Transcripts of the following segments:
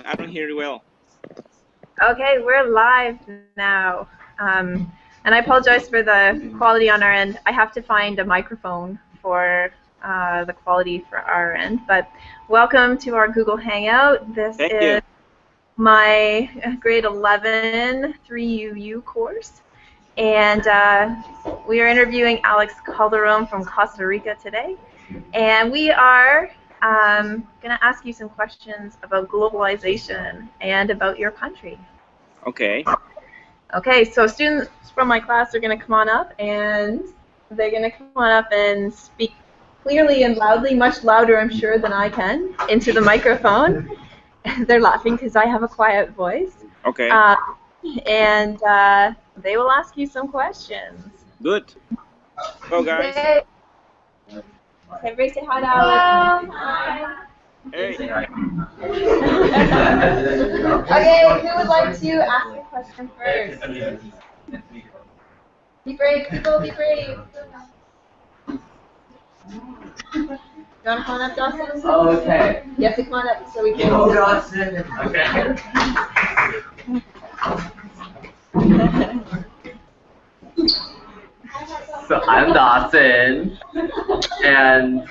I don't hear you well. Okay, we're live now. And I apologize for the quality on our end. I have to find a microphone for the quality for our end. But welcome to our Google Hangout. This Thank you. is my grade 11 3UU course. And we are interviewing Aleks Calderona from Costa Rica today. And we are going to ask you some questions about globalization and about your country. Okay. Okay, so students from my class are going to come on up, and they're going to come on up and speak clearly and loudly, much louder, I'm sure, than I can, into the microphone. They're laughing because I have a quiet voice. Okay. And they will ask you some questions. Good. Go, guys. Okay. Everybody say hi to Alex. Hey. Okay, who would like to ask a question first? Be brave, people, be brave. You want to come on up, Dawson? Oh, okay. You have to come on up so we can. Oh, Dawson. Okay. So I'm Dawson, and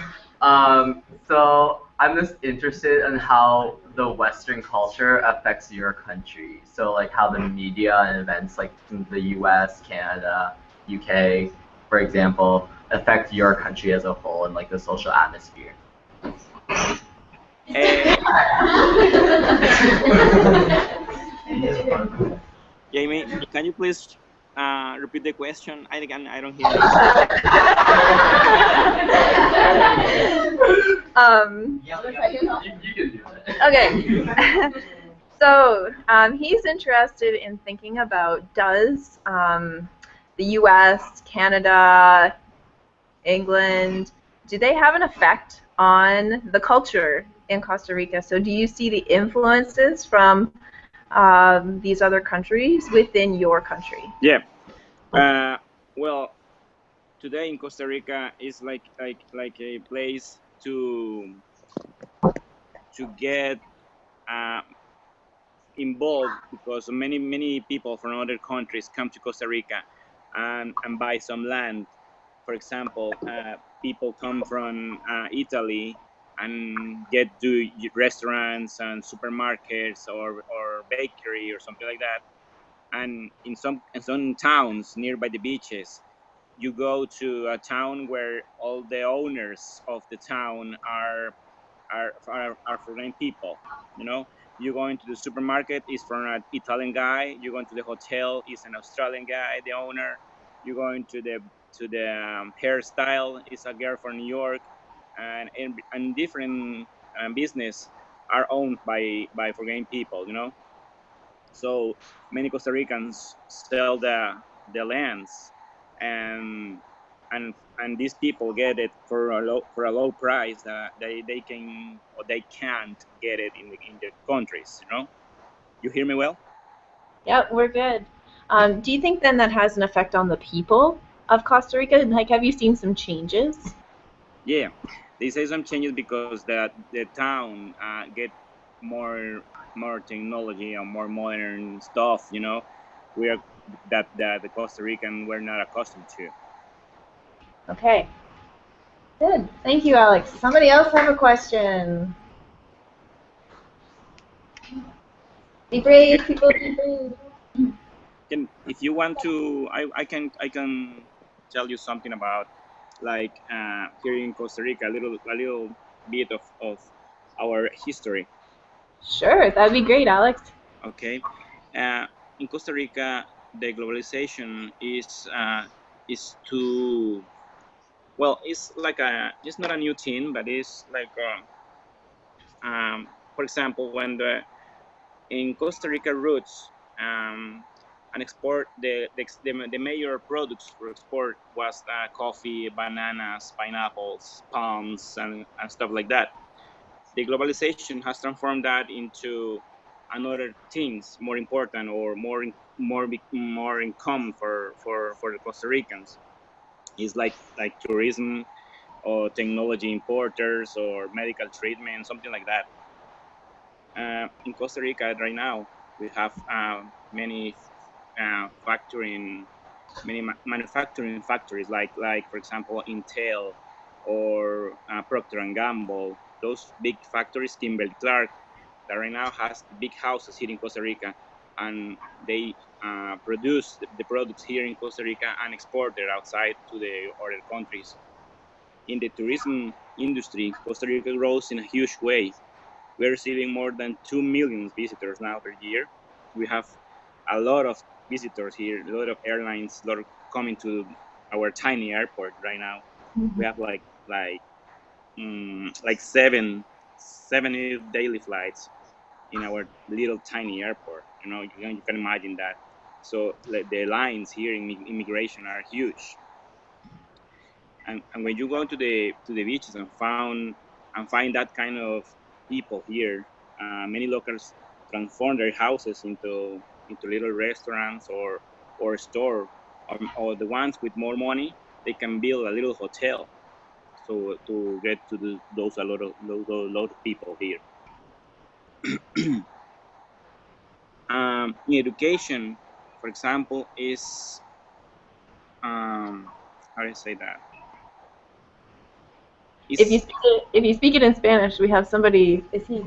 so I'm just interested in how the Western culture affects your country. So like how the media and events like in the U.S., Canada, UK, for example, affect your country as a whole and like the social atmosphere. Jamie, can you please repeat the question? I don't hear you. You can do that. Okay. So he's interested in thinking about, does the U.S., Canada, England, do they have an effect on the culture in Costa Rica? So do you see the influences from these other countries within your country? Yeah. Well, today in Costa Rica is like a place to get involved, because many people from other countries come to Costa Rica and buy some land. For example, people come from Italy and get to restaurants and supermarkets or bakery or something like that. And in some towns nearby the beaches, you go to a town where all the owners of the town are foreign people. You know, you go into the supermarket, is from an Italian guy. You go into the hotel, is an Australian guy, the owner. You go into the hairstyle, is a girl from New York, and different business are owned by foreign people. You know, so many Costa Ricans sell the lands, and these people get it for a low price that they can or they can't get it in their countries. You know, you hear me well? Yep, we're good. Do you think then that has an effect on the people of Costa Rica? Like, have you seen some changes? Yeah, they say some changes because the town get more technology and more modern stuff. You know, we are that the Costa Rican we're not accustomed to. Okay. Good. Thank you, Alex. Somebody else have a question? Be brave, people, be brave. If you want to, I can tell you something about like here in Costa Rica, a little bit of our history. Sure, that'd be great, Alex. Okay, in Costa Rica, the globalization is too well. It's like it's not a new thing, but it's like for example, when the in Costa Rica roots, and export the major products for export was coffee, bananas, pineapples, palms, and stuff like that. The globalization has transformed that into another things more important or more income for the Costa Ricans. It's like tourism or technology importers or medical treatment, something like that. in Costa Rica right now we have many manufacturing factories like for example Intel or Procter and Gamble. Those big factories, Kimberly Clark, that right now has big houses here in Costa Rica, and they produce the products here in Costa Rica and export it outside to the other countries. In the tourism industry, Costa Rica grows in a huge way. We're receiving more than 2 million visitors now per year. We have a lot of visitors here, a lot of airlines, a lot of coming to our tiny airport right now. We have like seven daily flights in our little tiny airport. You can imagine that. So the lines here in immigration are huge. And when you go to the beaches and find that kind of people here, many locals transform their houses into little restaurants or store, or the ones with more money, they can build a little hotel so to get to those a lot of people here. In education, for example, is how do I say that? Is If you speak it in Spanish, we have somebody. Is he?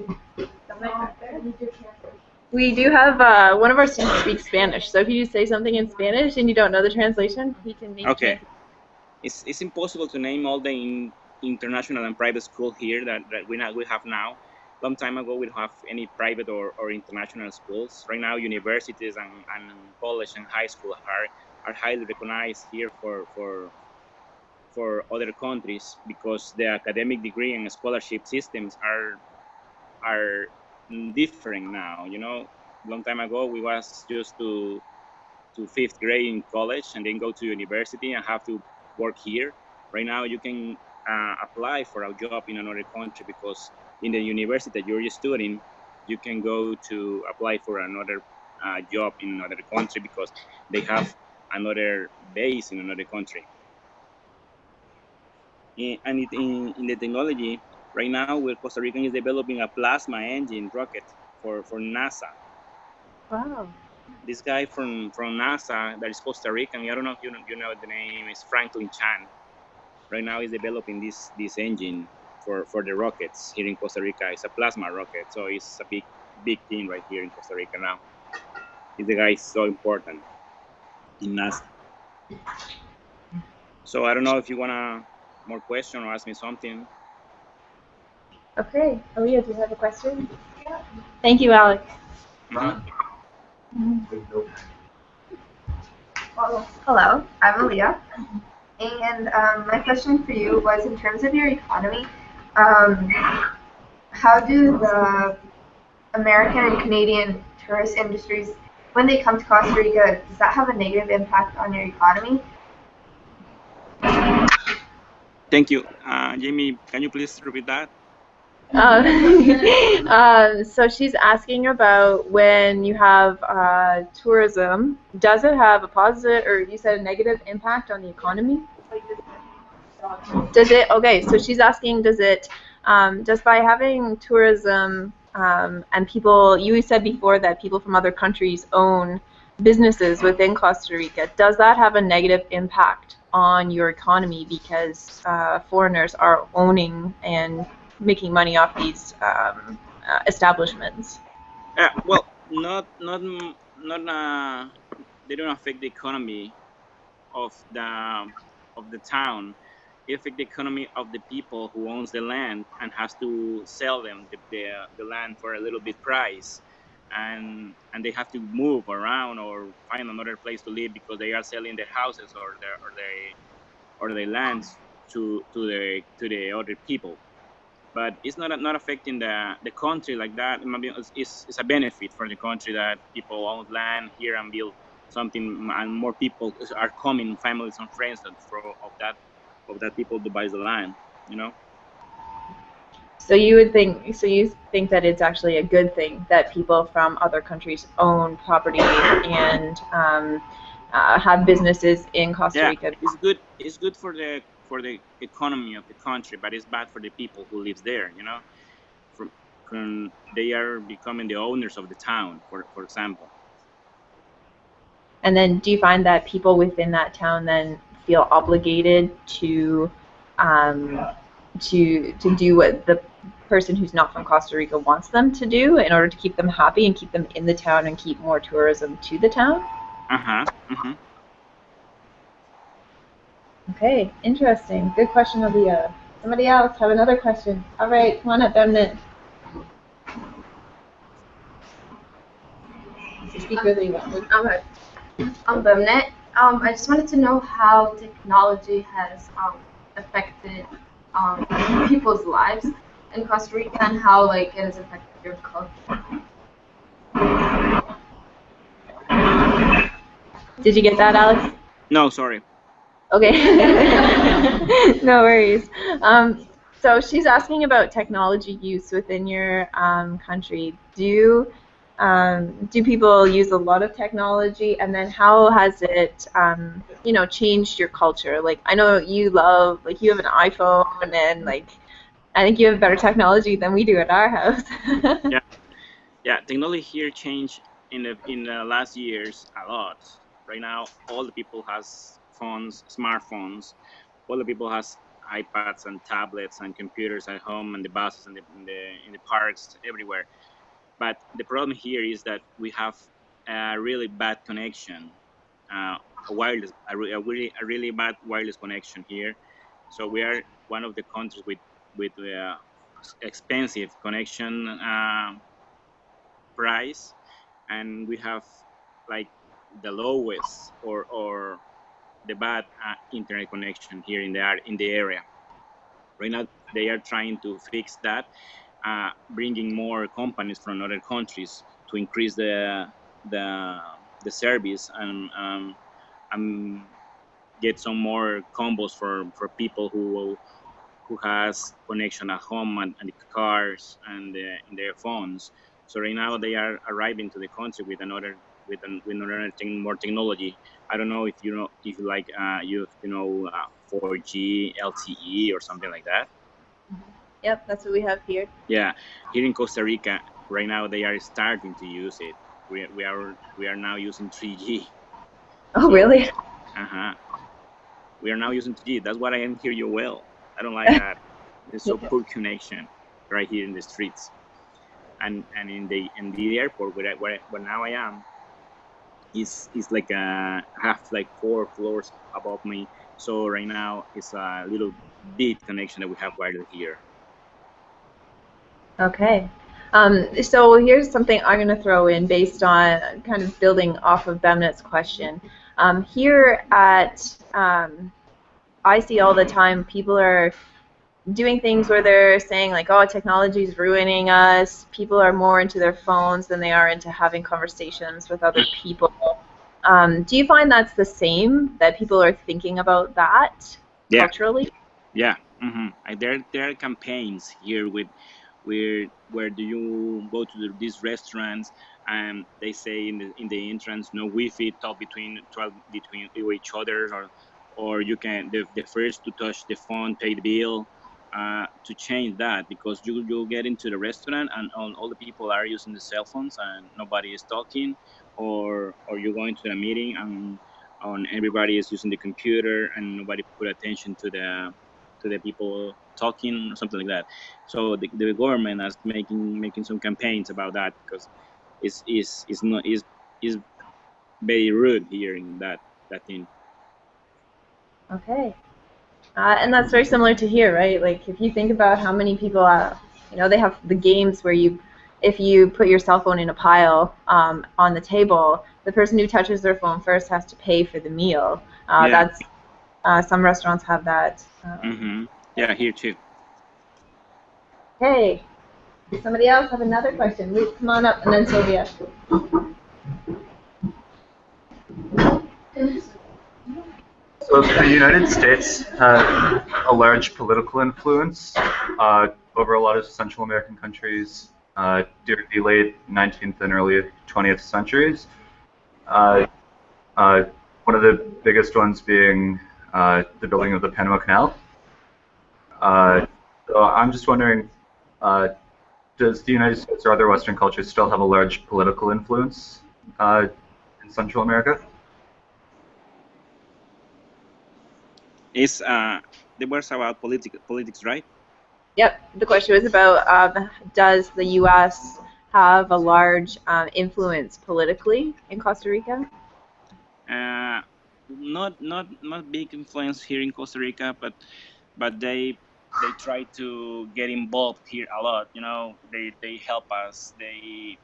We do have one of our students speaks Spanish, so if you say something in Spanish and you don't know the translation, he can maybe okay. translate. It's impossible to name all the international and private schools here that we have now. Long time ago, we don't have any private or international schools. Right now, universities and college and high school are highly recognized here for other countries because the academic degree and scholarship systems are different now. Long time ago, we was just to fifth grade in college and then go to university and have to work here. Right now, you can apply for a job in another country because in the university that you're studying, you can go to apply for another job in another country because they have another base in another country. And in the technology, right now, where Costa Rican is developing a plasma engine rocket for NASA. Wow. This guy from NASA that is Costa Rican, I don't know if you know the name, is Franklin Chan. Right now he's developing this engine for the rockets here in Costa Rica. It's a plasma rocket, so it's a big thing right here in Costa Rica now. The guy is so important in NASA. So I don't know if you wanna more question or ask me something. Okay, Aaliyah, do you have a question? Yeah. Thank you, Alex. Well, hello, I'm Aaliyah, and my question for you was in terms of your economy, how do the American and Canadian tourist industries, when they come to Costa Rica, does that have a negative impact on your economy? Thank you. Jamie, can you please repeat that? So she's asking about when you have tourism, does it have a positive, or you said a negative impact on the economy? Does it, okay, so she's asking, does it, just by having tourism and people, you said before that people from other countries own businesses within Costa Rica, does that have a negative impact on your economy because foreigners are owning and making money off these establishments? Well, not they don't affect the economy of the town. It affect the economy of the people who owns the land and has to sell them the land for a little bit price, and they have to move around or find another place to live because they are selling their houses or their lands to the other people. But it's not affecting the country like that. It's a benefit for the country that people own land here and build something, and more people are coming, families and friends of that people to buy the land. So you think that it's actually a good thing that people from other countries own property and have businesses in Costa Rica? It's good for the economy of the country, but it's bad for the people who lives there. they are becoming the owners of the town, for example. And then do you find that people within that town then feel obligated to do what the person who's not from Costa Rica wants them to do in order to keep them happy and keep them in the town and keep more tourism to the town? Okay, interesting. Good question, Aaliyah. Somebody else have another question. All right, come on up, Bemnet. Speak really loud. Okay. Bemnet. I just wanted to know how technology has affected people's lives in Costa Rica and how like it has affected your culture. Did you get that, Alex? No, sorry. Okay. No worries. So she's asking about technology use within your country. Do people use a lot of technology, and then how has it changed your culture? Like, I know you have an iPhone, and like I think you have better technology than we do at our house. Yeah, technology here changed in the last years a lot. Right now, all the people has phones, smartphones. All the people has iPads and tablets and computers at home, and the buses and in the parks everywhere. But the problem here is that we have a really bad connection, a really bad wireless connection here. So we are one of the countries with expensive connection price, and we have like the lowest or the bad internet connection here in the area. Right now, they are trying to fix that, bringing more companies from other countries to increase the service and get some more combos for people who has connection at home and the cars and in their phones. So right now they are arriving to the country with another more technology. I don't know if if you like 4G LTE or something like that. Yep, that's what we have here. Yeah, here in Costa Rica right now they are starting to use it. We are now using 3G. Oh, so, really? We are now using 3G. That's why I am hear you well. I don't like that. There's so poor connection right here in the streets, and in the airport where now I am is like have like 4 floors above me. So right now it's a little bit connection that we have wireless here. Okay. So here's something I'm going to throw in based on kind of building off of Bemnet's question. Here at I see all the time people are doing things where they're saying like, oh, technology is ruining us. People are more into their phones than they are into having conversations with other people. Do you find that's the same, that people are thinking about that culturally? Yeah. There are campaigns here with where do you go to these restaurants and they say in the entrance no Wi-Fi, talk between each other, or you can the first to touch the phone pay the bill. To change that, because you get into the restaurant and all the people are using the cell phones and nobody is talking, or you're going to a meeting and everybody is using the computer and nobody put attention to the people talking or something like that. So the government is making some campaigns about that, because is very rude here in that thing. Okay. And that's very similar to here, right? Like if you think about how many people, they have the games where if you put your cell phone in a pile on the table, the person who touches their phone first has to pay for the meal. That's some restaurants have that. Yeah, here too. Okay. Somebody else have another question? Luke, come on up, and then Sylvia. So the United States had a large political influence over a lot of Central American countries during the late 19th and early 20th centuries. One of the biggest ones being the building of the Panama Canal. So I'm just wondering, does the United States or other Western cultures still have a large political influence in Central America? It's the words about politics, right? Yep. The question was about does the U.S. have a large influence politically in Costa Rica? Not big influence here in Costa Rica, but they try to get involved here a lot. You know, they help us. They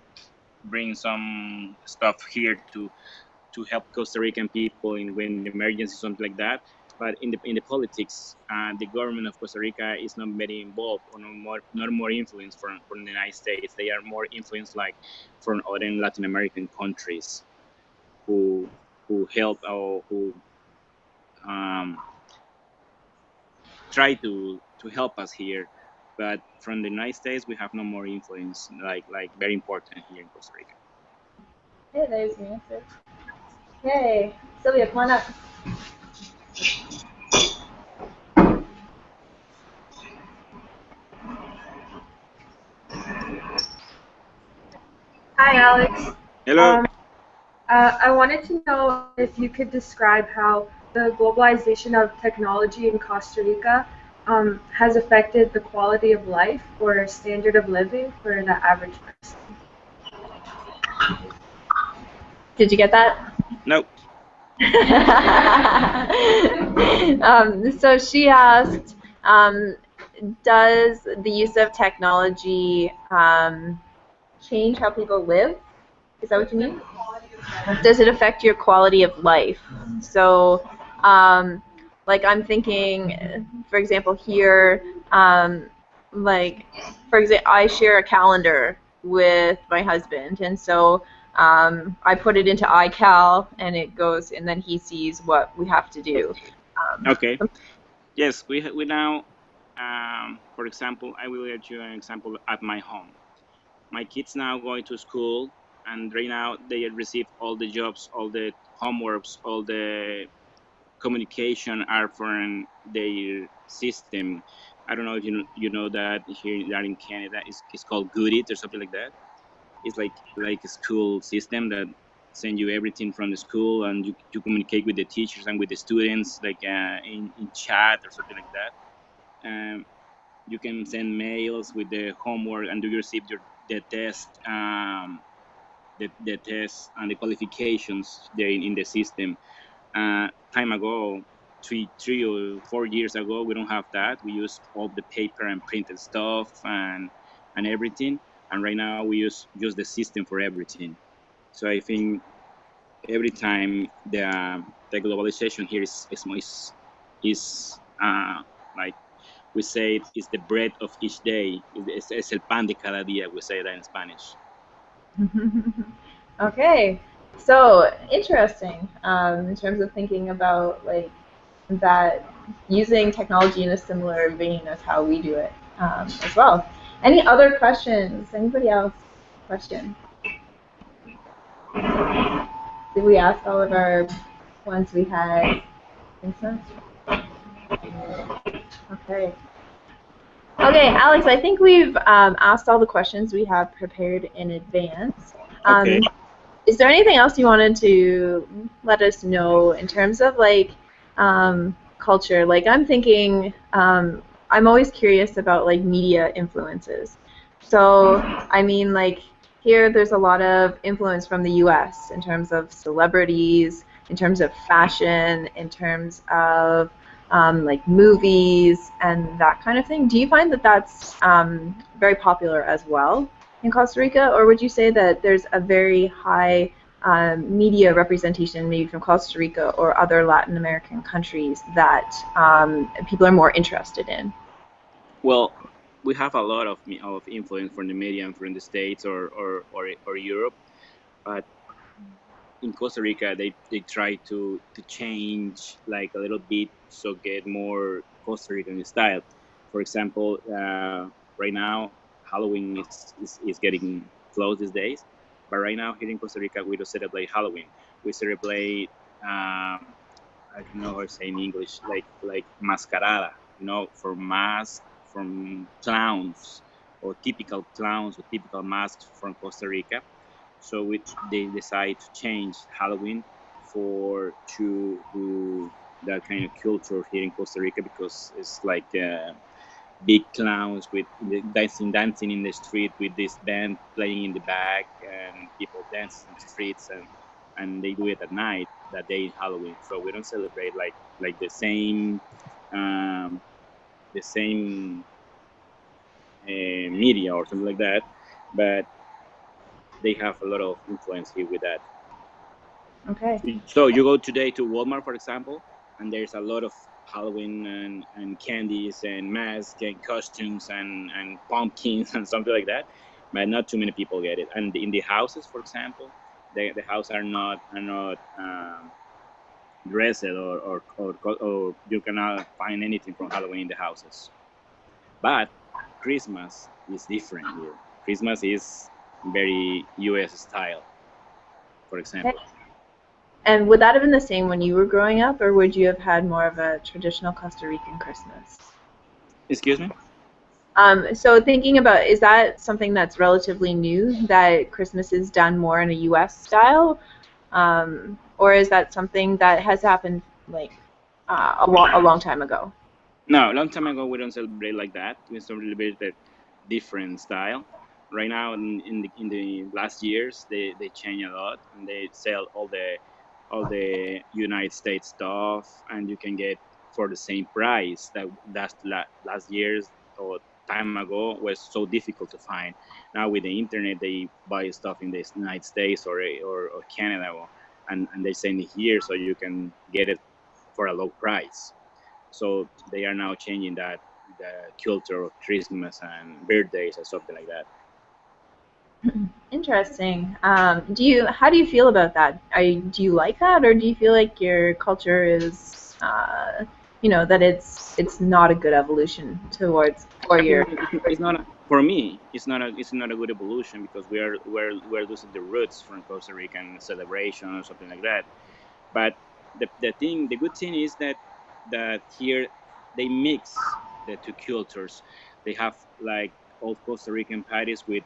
bring some stuff here to help Costa Rican people in when emergency something like that. But in the politics, the government of Costa Rica is not very involved or not more influence from the United States. They are more influenced like from other Latin American countries who help or who um, try to help us here. But from the United States, we have no more influence like very important here in Costa Rica. Hey, there's your answer. Hey, Sylvia, come on up. Hi, Alex. Hello. I wanted to know if you could describe how the globalization of technology in Costa Rica has affected the quality of life or standard of living for the average person. Did you get that? No. So she asked, does the use of technology change how people live? Is that what you mean? Does it affect your quality of life? So, like I'm thinking, for example, here, like, for example, I share a calendar with my husband, and so I put it into iCal, and it goes, and then he sees what we have to do. Okay. Yes, we now, for example, I will let you an example at my home. My kids now going to school, and right now they receive all the jobs, all the homeworks, all the communication are from their system. I don't know if you know that here in Canada it's called Goodit or something like that. It's like a school system that send you everything from the school, and you communicate with the teachers and with the students like in chat or something like that. You can send mails with the homework, and you receive the test, the tests and the qualifications there in the system. Time ago, 3 or 4 years ago, we don't have that. We use all the paper and printed stuff and everything. And right now we use the system for everything. So I think every time the globalization here is like we say it's the bread of each day. Es el pan de cada día. We say that in Spanish. Okay, so interesting in terms of thinking about like that using technology in a similar vein as how we do it as well. Any other questions? Anybody else? Question? Did we ask all of our ones we had? I think so. Okay. Okay, Alex, I think we've asked all the questions we have prepared in advance. Okay. Is there anything else you wanted to let us know in terms of like culture? Like I'm thinking, I'm always curious about like media influences. So I mean, like here, there's a lot of influence from the U.S. in terms of celebrities, in terms of fashion, in terms of like movies and that kind of thing. Do you find that that's very popular as well in Costa Rica, or would you say that there's a very high media representation maybe from Costa Rica or other Latin American countries that people are more interested in? Well, we have a lot of influence from the media and from the States or Europe, but in Costa Rica they try to change like a little bit so get more Costa Rican style. For example, right now Halloween is getting close these days, but right now here in Costa Rica we don't celebrate Halloween. We celebrate I don't know how to say in English, like mascarada, you know, for mask, from clowns, or typical clowns or typical masks from Costa Rica. So which they decide to change Halloween for to do that kind of culture here in Costa Rica because it's like big clowns with dancing in the street with this band playing in the back and people dancing in the streets and they do it at night that day in Halloween. So we don't celebrate like the same media or something like that, but they have a lot of influence here with that. Okay. So you go today to Walmart, for example, and there's a lot of Halloween and candies and masks and costumes and pumpkins and something like that, but not too many people get it. And in the houses, for example, the houses are not dressed or you cannot find anything from Halloween in the houses. But Christmas is different here. Christmas is very U.S. style, for example. Okay. And would that have been the same when you were growing up, or would you have had more of a traditional Costa Rican Christmas? Excuse me? So thinking about, is that something that's relatively new, that Christmas is done more in a U.S. style, or is that something that has happened like a long time ago? No, a long time ago we don't celebrate like that. We celebrate a different style. Right now, in the last years, they change a lot and they sell all the United States stuff, and you can get for the same price that last years or time ago was so difficult to find. Now with the internet, they buy stuff in the United States or Canada, and they send it here so you can get it for a low price. So they are now changing that the culture of Christmas and birthdays and something like that. Interesting. How do you feel about that? Do you like that, or do you feel like your culture is, that it's not a good evolution towards for your? It's not for me. It's not a good evolution because we're losing the roots from Costa Rican celebration or something like that. But the good thing is that here they mix the two cultures. They have like old Costa Rican parties with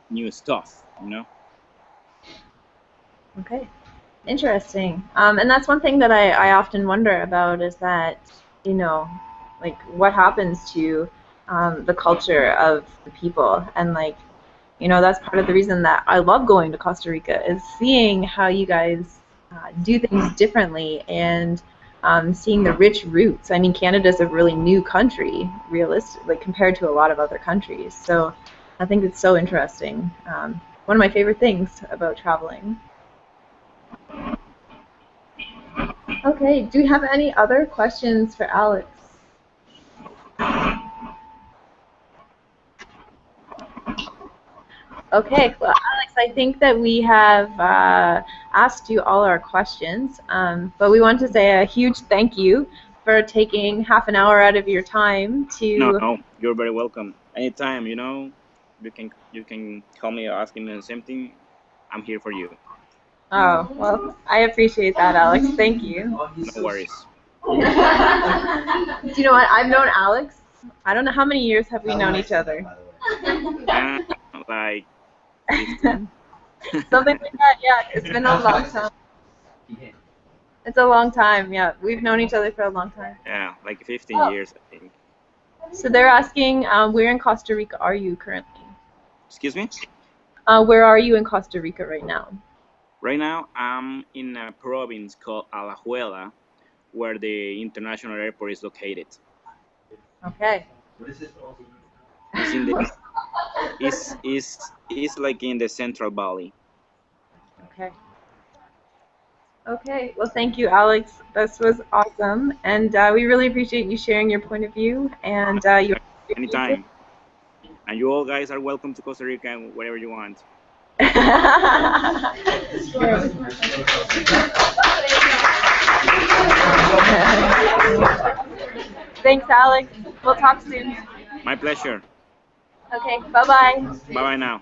new stuff, you know. Okay, interesting. And that's one thing that I often wonder about is that, like what happens to the culture of the people. And like, that's part of the reason that I love going to Costa Rica is seeing how you guys do things differently and seeing the rich roots. I mean, Canada's a really new country, like compared to a lot of other countries. So I think it's so interesting. One of my favorite things about traveling. Okay, do you have any other questions for Alex? Okay, well, Alex, I think that we have asked you all our questions, but we want to say a huge thank you for taking half an hour out of your time to. No, you're very welcome. Anytime, you can call me or ask me something. I'm here for you. Oh, well, I appreciate that, Alex. Thank you. No worries. Do you know what? I've known Alex. I don't know how many years have we known each other. Like 15. Something like that. Yeah, it's been a long time. It's a long time. Yeah, we've known each other for a long time. Yeah, like 15 years, I think. So they're asking, where in Costa Rica are you currently? Excuse me? Where are you in Costa Rica right now? Right now, I'm in a province called Alajuela, where the international airport is located. Okay. It's in the is like in the Central Valley. Okay. Okay. Well, thank you, Alex. This was awesome, and we really appreciate you sharing your point of view. And you. Anytime. And you all guys are welcome to Costa Rica whenever you want. Thanks, Alex. We'll talk soon. My pleasure. Okay, bye-bye. Bye-bye now.